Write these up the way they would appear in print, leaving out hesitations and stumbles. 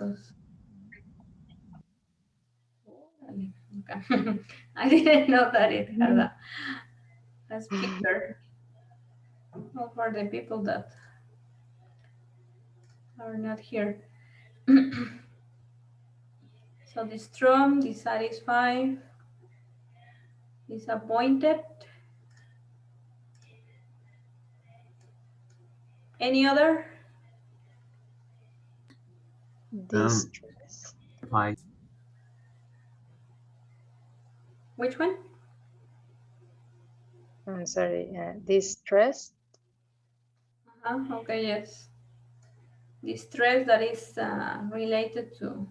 because okay. I didn't know that it had a speaker. Well, for the people that are not here. So distraught, dissatisfied, disappointed. Any other? Um, Distress. fight. Which one? I'm sorry. Distressed. Okay, yes. Distress that is related to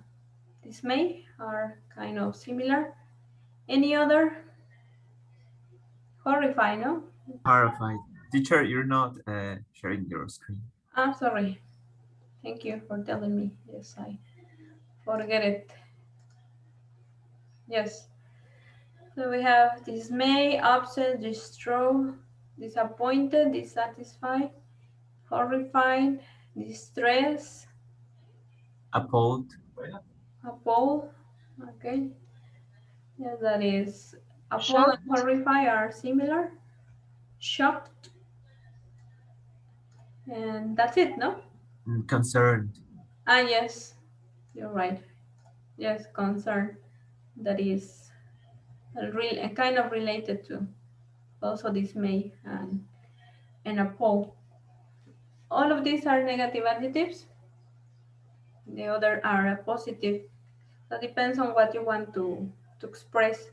dismay are kind of similar. Any other? Horrified, no? Horrified. Teacher, you're not sharing your screen. Ah, sorry. Thank you for telling me. Yes, I forget it. Yes. So we have dismay, upset, distraught, disappointed, dissatisfied, horrified, distress, Appalled. appalled. Okay. Yeah, that is appalled and Shocked. horrified are similar. Shocked, and that's it, no? Concerned. Ah, yes, you're right. Yes, concern. That is kind of related to also dismay and appalled. All of these are negative adjectives. The other are a positive. So it depends on what you want to express.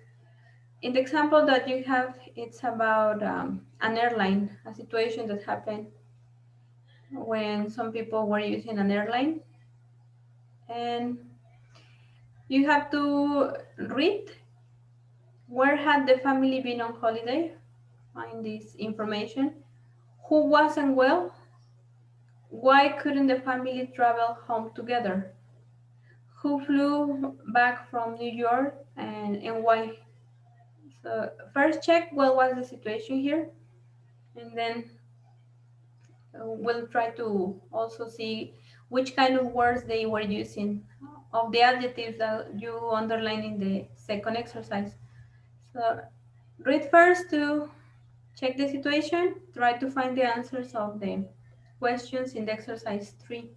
In the example that you have, it's about an airline, a situation that happened when some people were using an airline, and you have to read where had the family been on holiday, find this information, who wasn't well, why couldn't the family travel home together, who flew back from New York, and why. So first check what was the situation here, and then we'll try to also see which kind of words they were using of the adjectives that you underline in the second exercise. So read first to check the situation, try to find the answers of the questions in the exercise 3.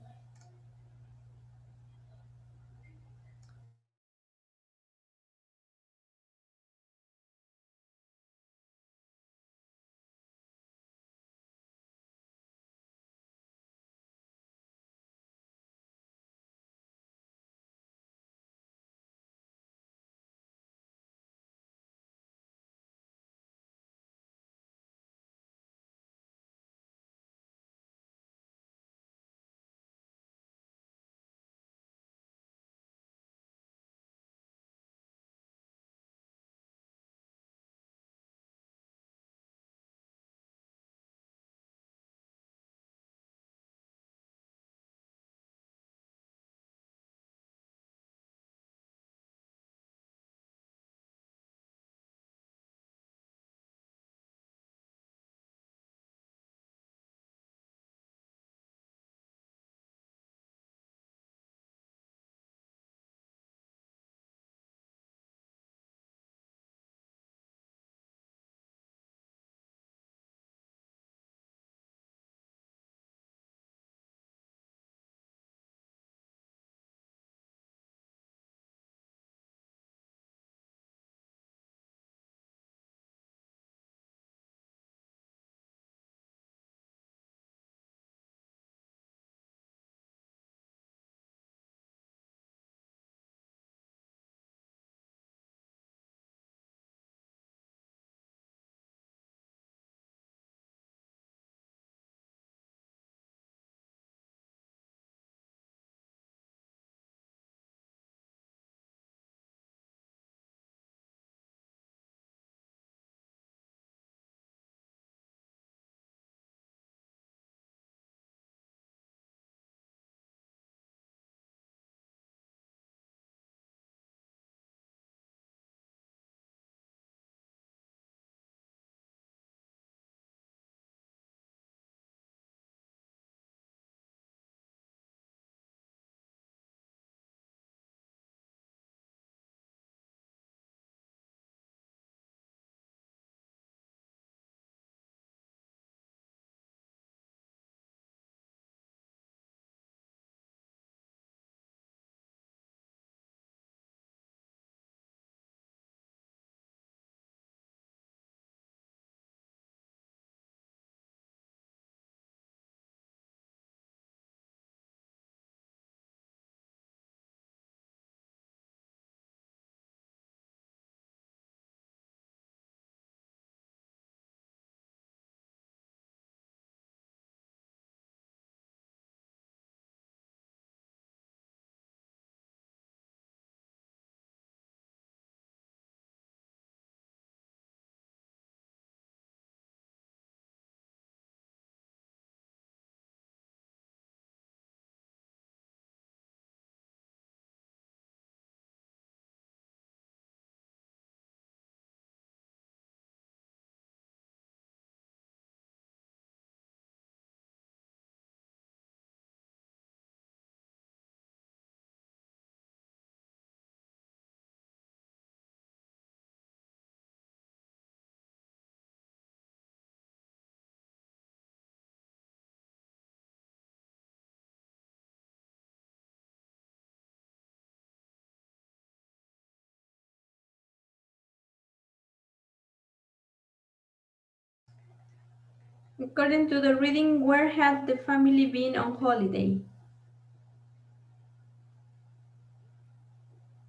According to the reading, where had the family been on holiday?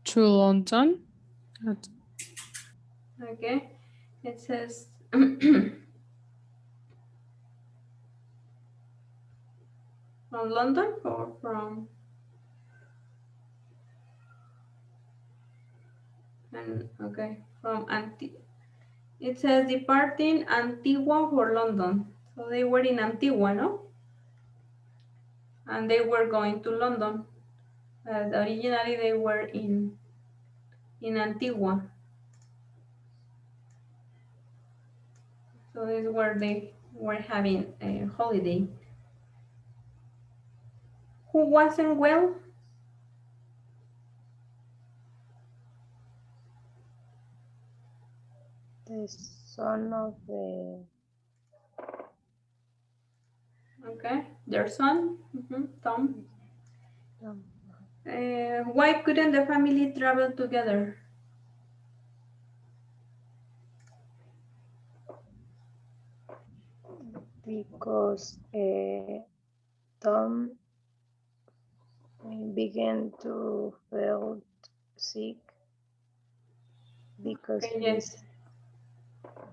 To London. Okay, it says from London or from from it says departing Antigua for London. So they were in Antigua, no? And they were going to London. But originally they were in Antigua. So this is where they were having a holiday. Who wasn't well? The son of the Okay, their son, Tom. um, Why couldn't the family travel together? because Tom began to feel sick because Okay, he yes.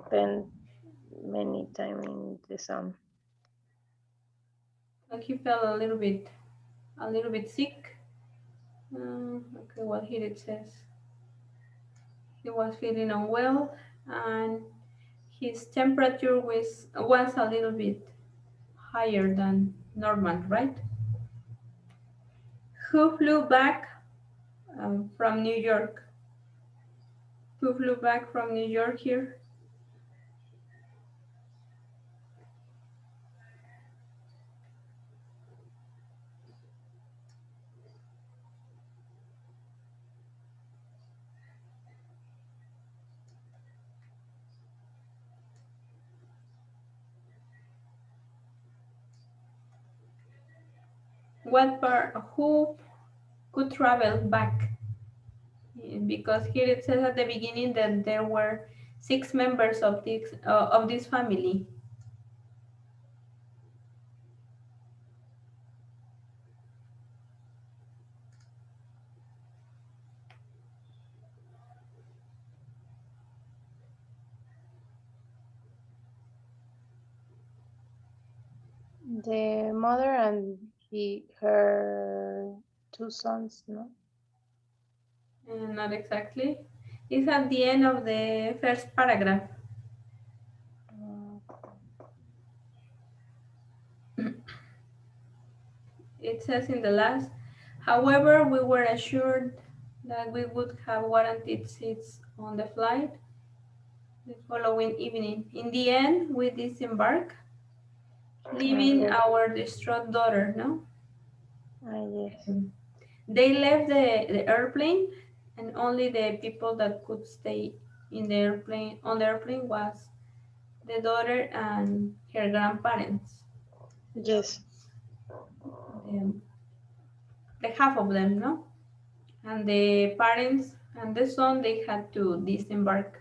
spent many time in the sun. Like he felt a little bit sick. Okay, well here it says he was feeling unwell and his temperature was a little bit higher than normal, right? Who flew back from New York? Who flew back from New York here? What part? Who could travel back? Because here it says at the beginning that there were 6 members of this family. The mother and her two sons, no? Not exactly. It's at the end of the first paragraph. It says in the last, however, we were assured that we would have warranted seats on the flight the following evening. In the end, we disembarked, leaving Yes. our distraught daughter, no? Yes. They left the airplane, and only the people that could stay in the airplane on the airplane was the daughter and her grandparents. Yes. The half of them, no? And the parents and the son, they had to disembark.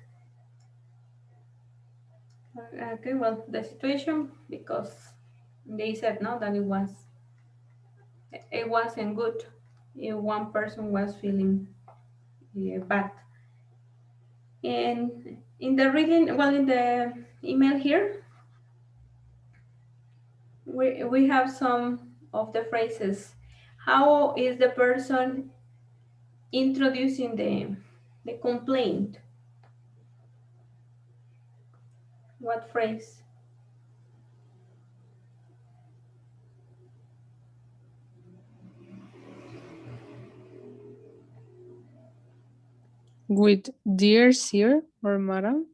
Okay, well, the situation, because they said no that it wasn't good if one person was feeling bad. And in the reading, well, in the email here, we have some of the phrases. How is the person introducing the complaint? What phrase? With dear sir or madam?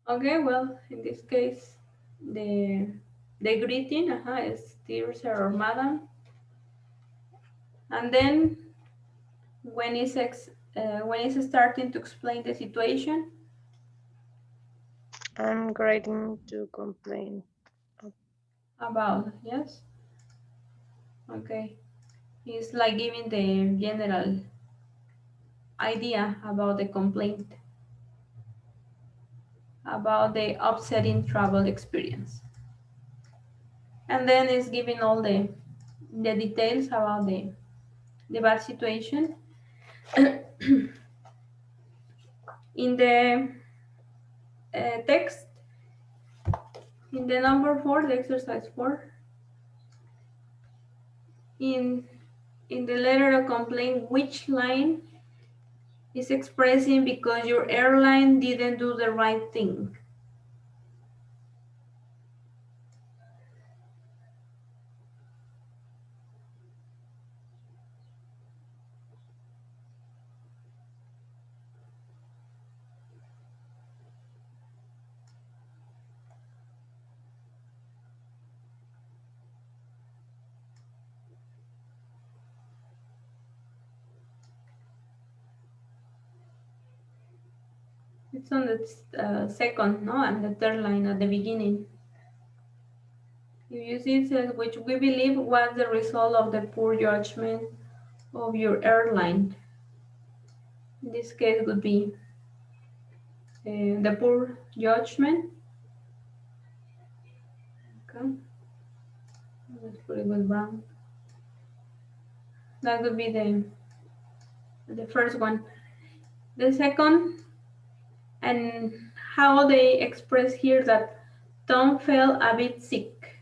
Okay, well, in this case, the greeting is dear sir or madam, and then when it's starting to explain the situation. I'm writing to complain. About, yes. Okay, it's like giving the general idea about the complaint, about the upsetting travel experience. And then it's giving all the details about the bad situation. In the text, in the number 4, the exercise 4, in the letter of complaint, which line is expressing because your airline didn't do the right thing? It's on the second, no, and the third line at the beginning. If you see, it says, which we believe was the result of the poor judgment of your airline. In this case, would be the poor judgment. Okay, let's put it with brown. That would be the first one. The second, and how they express here that Tom felt a bit sick.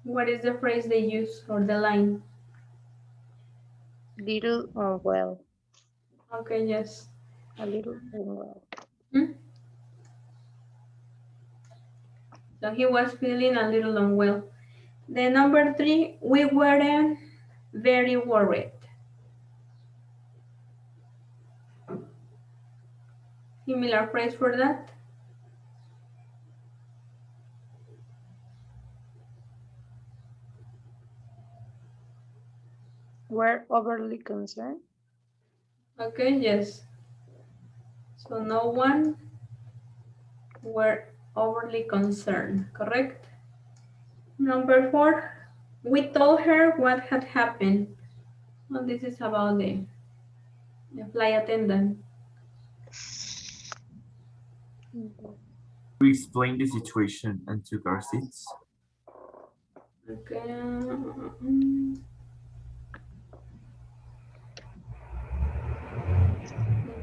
What is the phrase they use or the line? Little unwell. Okay, yes. A little unwell. So he was feeling a little unwell. The number 3, we weren't very worried. Similar phrase for that. We're overly concerned. Okay, yes. So no one were overly concerned, correct? Number 4, we told her what had happened. Well, this is about the flight attendant. We explained the situation and took our seats. Okay.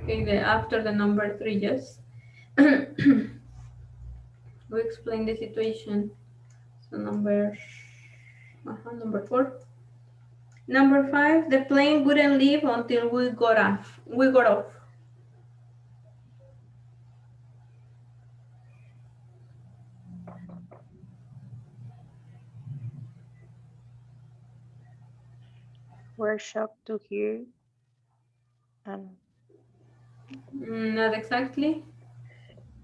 Okay, after the number 3, yes. We explain the situation. So number 4. Number 5, the plane wouldn't leave until we got off. We're shocked to hear. Not exactly.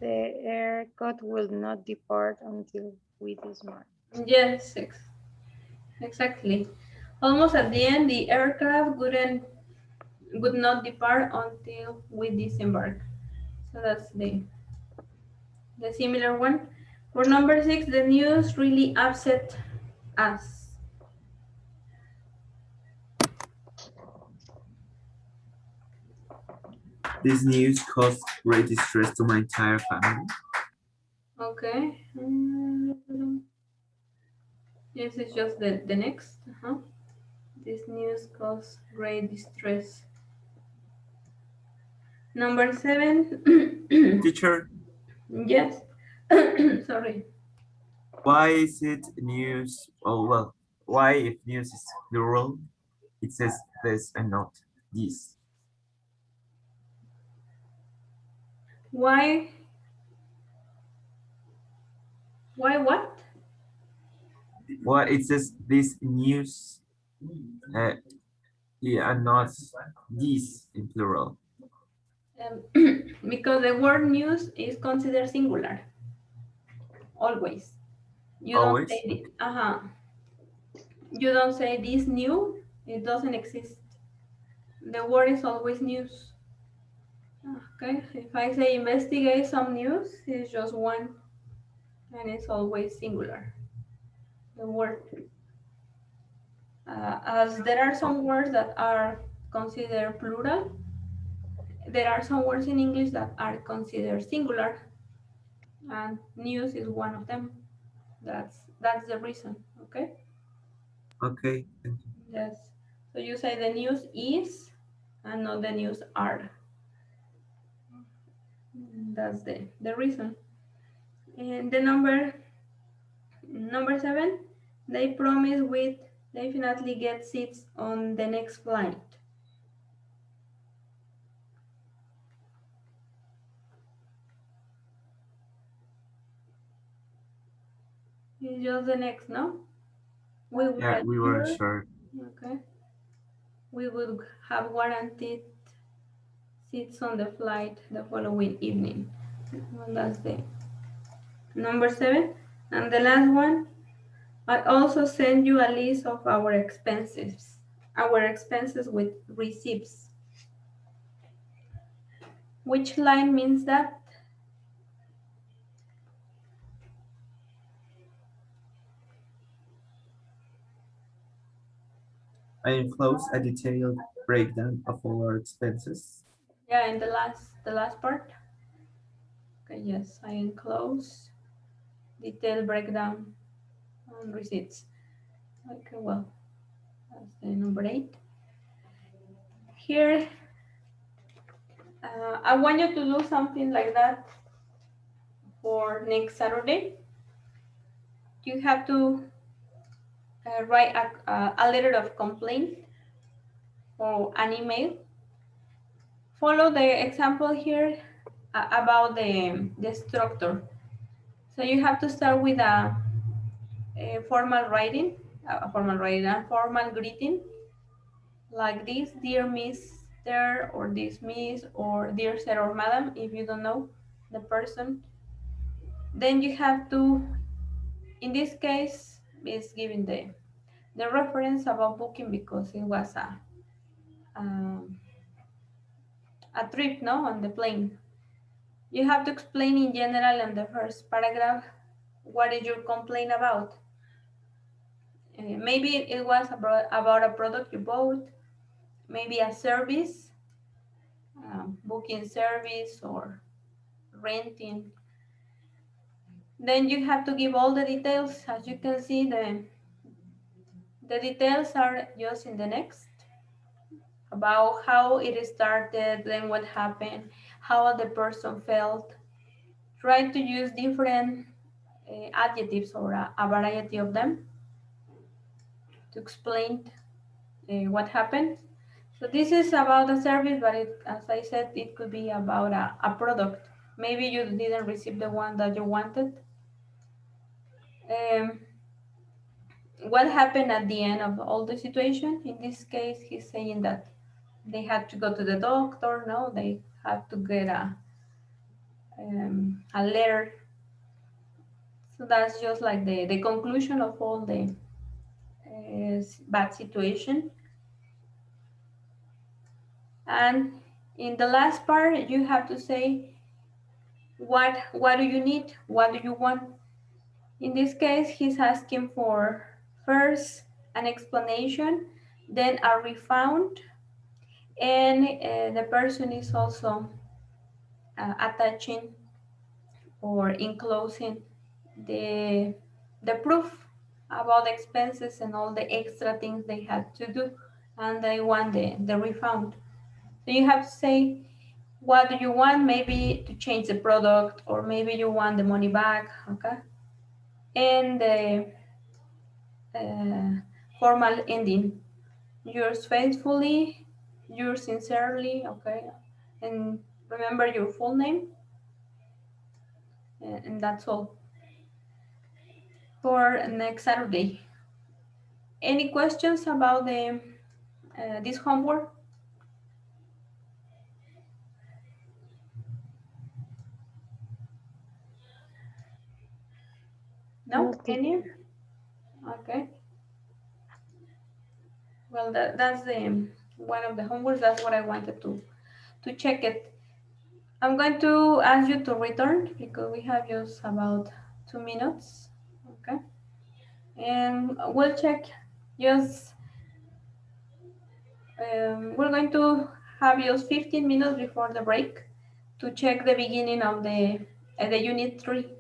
The aircraft will not depart until we dismount. Yes, exactly. Almost at the end, the aircraft would not depart until we disembark. So that's the similar one. For number 6, the news really upset us. This news caused great distress to my entire family. Okay. Yes, it's just the next. This news caused great distress. Number 7. Teacher, Yes. Sorry. why is it news? Oh, well, why if news is plural, it says this and not this? Why what? Why it says this news yeah, and not this in plural? Because the word news is considered singular. Always. You Always? don't say you don't say this new, it doesn't exist. The word is always news. Okay, if I say investigate some news, it's just one, and it's always singular. The word. As there are some words that are considered plural, there are some words in English that are considered singular, and news is one of them. That's the reason. Okay. Okay. Thank you. Yes. So you say the news is and not the news are. That's the reason. And the number 7, they promise with definitely get seats on the next flight. It's just the next, no? We will Yeah, we were assure, sure. okay. We would have guaranteed seats on the flight the following evening. Well, that's the number 7. And the last one, I also send you a list of our expenses with receipts. Which line means that? I enclose a detailed breakdown of all our expenses. Yeah, in the last part. Okay, yes, I enclose detailed breakdown on receipts. Okay, well, that's the number 8. Here, I want you to do something like that for next Saturday. You have to write a letter of complaint or an email. Follow the example here about the structure. So you have to start with a formal writing, and formal greeting, like this: dear Mr. or this Miss, or dear Sir or Madam, if you don't know the person. Then you have to, in this case, is giving the reference about booking because it was um, a trip, no, on the plane. You have to explain in general in the first paragraph what is your complaint about. Maybe it was about a product you bought, maybe a service, booking service or renting. Then you have to give all the details. As you can see, the details are just in the next, about how it started, then what happened, how the person felt. Try to use different adjectives or a variety of them to explain what happened. So this is about a service, but as I said, it could be about a product. Maybe you didn't receive the one that you wanted. Um, what happened at the end of all the situation? In this case, he's saying that they had to go to the doctor. No, they had to get a letter. So that's just like the conclusion of all the bad situation. And in the last part, you have to say what do you need, what do you want. In this case, he's asking for first an explanation, then a refund, and the person is also attaching or enclosing the the proof about the expenses and all the extra things they had to do, and they want the refund. So you have to say what do you want, maybe to change the product, or maybe you want the money back, okay? And the formal ending: yours faithfully, yours sincerely, okay? And remember your full name, and that's all for next Saturday. Any questions about this homework? No? No, Any? Okay. Well, that's the one of the homeworks. That's what I wanted to check it. I'm going to ask you to return because we have just about 2 minutes. Okay. And we'll check just we're going to have just 15 minutes before the break to check the beginning of the unit 3.